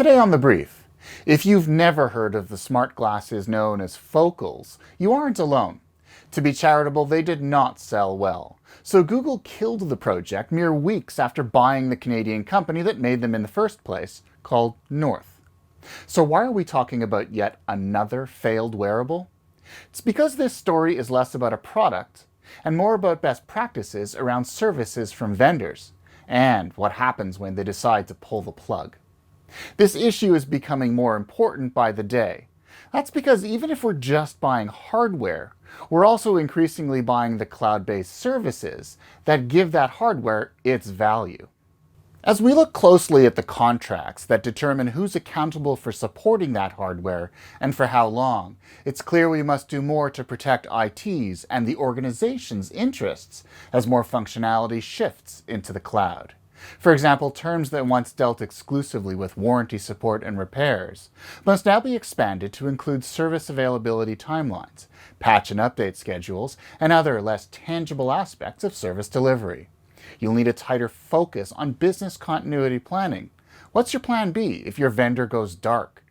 Today on The Brief, if you've never heard of the smart glasses known as Focals, you aren't alone. To be charitable, they did not sell well. So Google killed the project mere weeks after buying the Canadian company that made them in the first place, called North. So why are we talking about yet another failed wearable? It's because this story is less about a product and more about best practices around services from vendors and what happens when they decide to pull the plug. This issue is becoming more important by the day. That's because even if we're just buying hardware, we're also increasingly buying the cloud-based services that give that hardware its value. As we look closely at the contracts that determine who's accountable for supporting that hardware and for how long, it's clear we must do more to protect IT's and the organization's interests as more functionality shifts into the cloud. For example, terms that once dealt exclusively with warranty support and repairs must now be expanded to include service availability timelines, patch and update schedules, and other less tangible aspects of service delivery. You'll need a tighter focus on business continuity planning. What's your plan B if your vendor goes dark?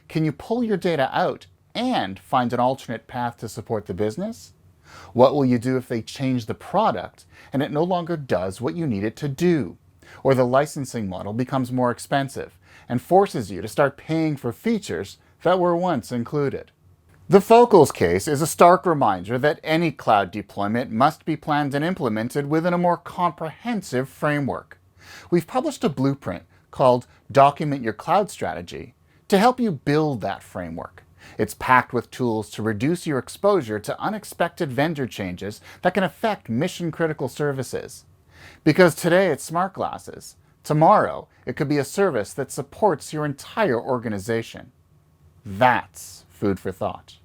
Can you pull your data out and find an alternate path to support the business? What will you do if they change the product and it no longer does what you need it to do? Or the licensing model becomes more expensive and forces you to start paying for features that were once included. The Focals case is a stark reminder that any cloud deployment must be planned and implemented within a more comprehensive framework. We've published a blueprint called Document Your Cloud Strategy to help you build that framework. It's packed with tools to reduce your exposure to unexpected vendor changes that can affect mission-critical services. Because today it's smart glasses, tomorrow it could be a service that supports your entire organization. That's food for thought.